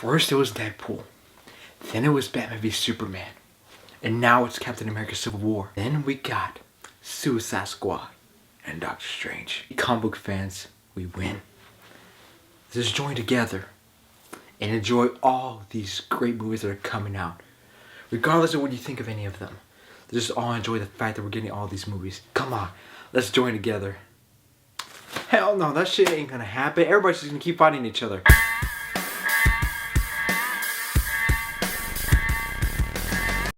First it was Deadpool, then it was Batman v Superman, and now it's Captain America Civil War. Then we got Suicide Squad and Doctor Strange. Comic book fans, we win. Let's join together and enjoy all these great movies that are coming out. Regardless of what you think of any of them, let's just all enjoy the fact that we're getting all these movies. Come on, let's join together. Hell no, that shit ain't gonna happen. Everybody's just gonna keep fighting each other.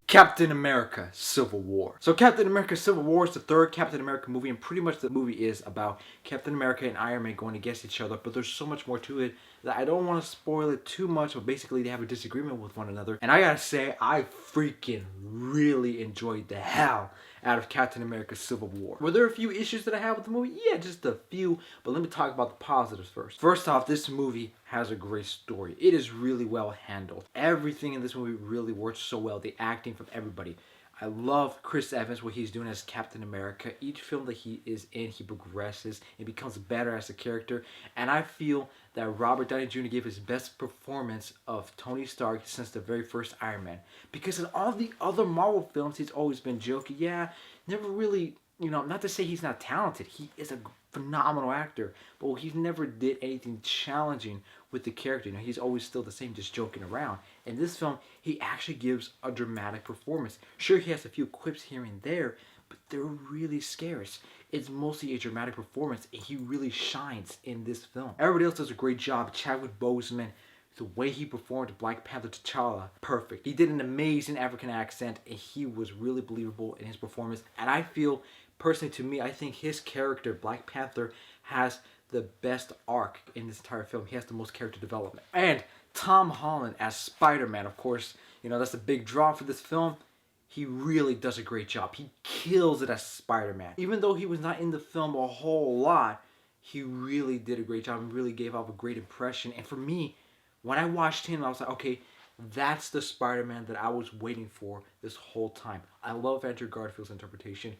Captain America Civil War. So Captain America Civil War is the third Captain America movie, and pretty much the movie is about Captain America and Iron Man going against each other, but there's so much more to it that I don't want to spoil it too much, but basically they have a disagreement with one another. And I gotta say, I freaking really enjoyed the hell out of Captain America Civil War. Were there a few issues that I had with the movie? Yeah, just a few, but let me talk about the positives first. First off, this movie has a great story. It is really well handled. Everything in this movie really works so well. The acting from everybody. I love Chris Evans, what he's doing as Captain America. Each film that he is in, he progresses and becomes better as a character. And I feel that Robert Downey Jr. gave his best performance of Tony Stark since the very first Iron Man. Because in all the other Marvel films, he's always been jokey. Yeah, never really, not to say he's not talented. He is a phenomenal actor. But he never did anything challenging with the character. He's always still the same, just joking around. In this film, he actually gives a dramatic performance. Sure, he has a few quips here and there, but they're really scarce. It's mostly a dramatic performance, and he really shines in this film. Everybody else does a great job. Chadwick Boseman, the way he performed Black Panther T'Challa, perfect. He did an amazing African accent, and he was really believable in his performance. And I feel, personally to me, I think his character, Black Panther, has the best arc in this entire film. He has the most character development. And Tom Holland as Spider-Man, of course, that's the big draw for this film. He really does a great job. He kills it as Spider-Man. Even though he was not in the film a whole lot, he really did a great job and really gave off a great impression. And for me, when I watched him, I was like, okay, that's the Spider-Man that I was waiting for this whole time. I love Andrew Garfield's interpretation.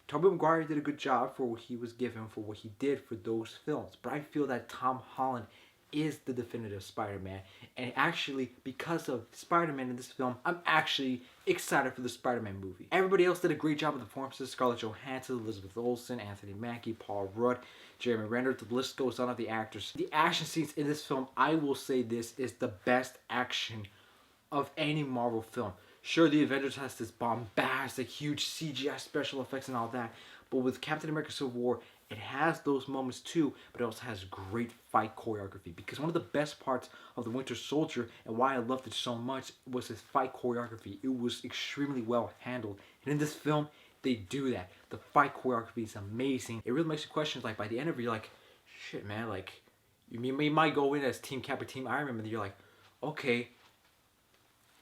Tobey Maguire did a good job for what he was given, for what he did for those films. But I feel that Tom Holland is the definitive Spider-Man. And actually, because of Spider-Man in this film, I'm actually excited for the Spider-Man movie. Everybody else did a great job with the performances. Scarlett Johansson, Elizabeth Olsen, Anthony Mackie, Paul Rudd, Jeremy Renner, the list goes on of the actors. The action scenes in this film, I will say this, is the best action of any Marvel film. Sure, the Avengers has this bombastic, huge CGI special effects and all that, but with Captain America Civil War, it has those moments too, but it also has great fight choreography. Because one of the best parts of The Winter Soldier, and why I loved it so much, was his fight choreography. It was extremely well handled. And in this film, they do that. The fight choreography is amazing. It really makes you question, like, by the end of it, you're like, shit, man, like, you might go in as Team Cap or Team Iron Man, and you're like, okay,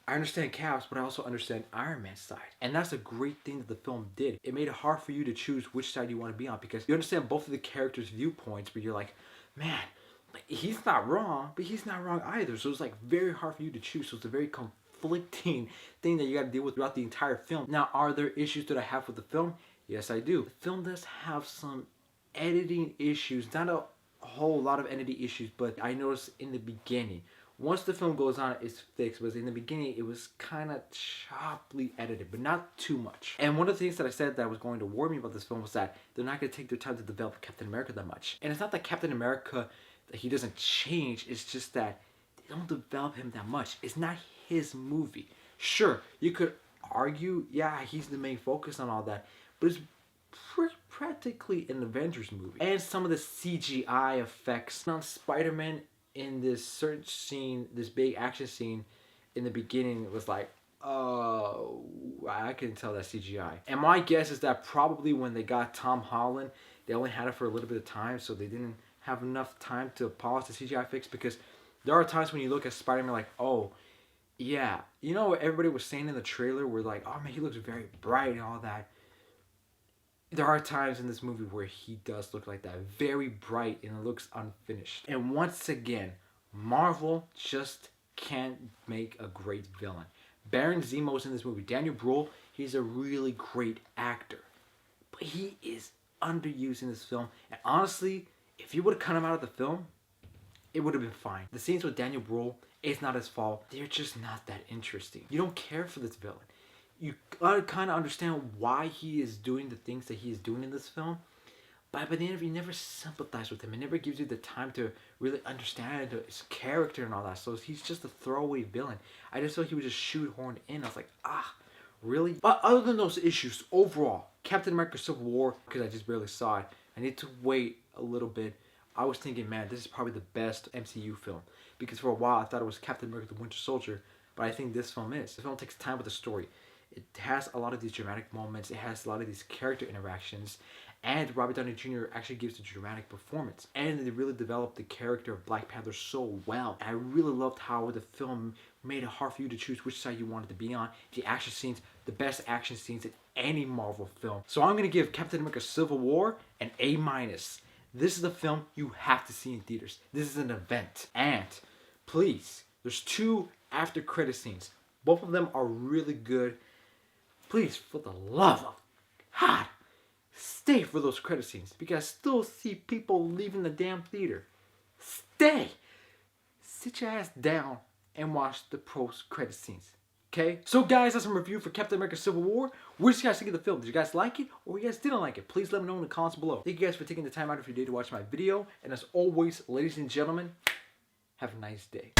I understand Cap's, but I also understand Iron Man's side. And that's a great thing that the film did. It made it hard for you to choose which side you want to be on, because you understand both of the characters' viewpoints, but you're like, man, he's not wrong, but he's not wrong either. So it's like very hard for you to choose. So it's a very conflicting thing that you got to deal with throughout the entire film. Now, are there issues that I have with the film? Yes, I do. The film does have some editing issues. Not a whole lot of editing issues, but I noticed in the beginning. Once the film goes on, it's fixed, but in the beginning, it was kind of choppily edited, but not too much. And one of the things that I said that was going to worry me about this film was that they're not going to take their time to develop Captain America that much. And it's not that Captain America, that he doesn't change, it's just that they don't develop him that much. It's not his movie. Sure, you could argue, yeah, he's the main focus on all that, but it's practically an Avengers movie. And some of the CGI effects on Spider-Man in this certain scene, this big action scene in the beginning, it was like, oh, I couldn't tell that CGI. And my guess is that probably when they got Tom Holland, they only had it for a little bit of time, so they didn't have enough time to polish the CGI fix, because there are times when you look at Spider-Man like, oh, yeah. What everybody was saying in the trailer where like, oh man, he looks very bright and all that. There are times in this movie where he does look like that. Very bright and it looks unfinished. And once again, Marvel just can't make a great villain. Baron Zemo's in this movie. Daniel Brühl, he's a really great actor. But he is underused in this film. And honestly, if you would have cut him out of the film, it would have been fine. The scenes with Daniel Brühl It's not his fault. They're just not that interesting. You don't care for this villain. You gotta kind of understand why he is doing the things that he is doing in this film. But by the end of it, you never sympathize with him. It never gives you the time to really understand his character and all that. So he's just a throwaway villain. I just felt he was just shoehorned in. I was like, really? But other than those issues, overall, Captain America Civil War, because I just barely saw it, I need to wait a little bit. I was thinking, man, this is probably the best MCU film. Because for a while, I thought it was Captain America the Winter Soldier. But I think this film is. This film takes time with the story. It has a lot of these dramatic moments. It has a lot of these character interactions. And Robert Downey Jr. actually gives a dramatic performance. And they really developed the character of Black Panther so well. And I really loved how the film made it hard for you to choose which side you wanted to be on. The action scenes, the best action scenes in any Marvel film. So I'm going to give Captain America Civil War an A-. This is a film you have to see in theaters. This is an event. And please, there's 2 after credit scenes. Both of them are really good. Please, for the love of God, stay for those credit scenes, because I still see people leaving the damn theater. Stay! Sit your ass down and watch the post-credit scenes. Okay? So guys, that's a review for Captain America Civil War. What did you guys think of the film? Did you guys like it, or you guys didn't like it? Please let me know in the comments below. Thank you guys for taking the time out of your day to watch my video. And as always, ladies and gentlemen, have a nice day.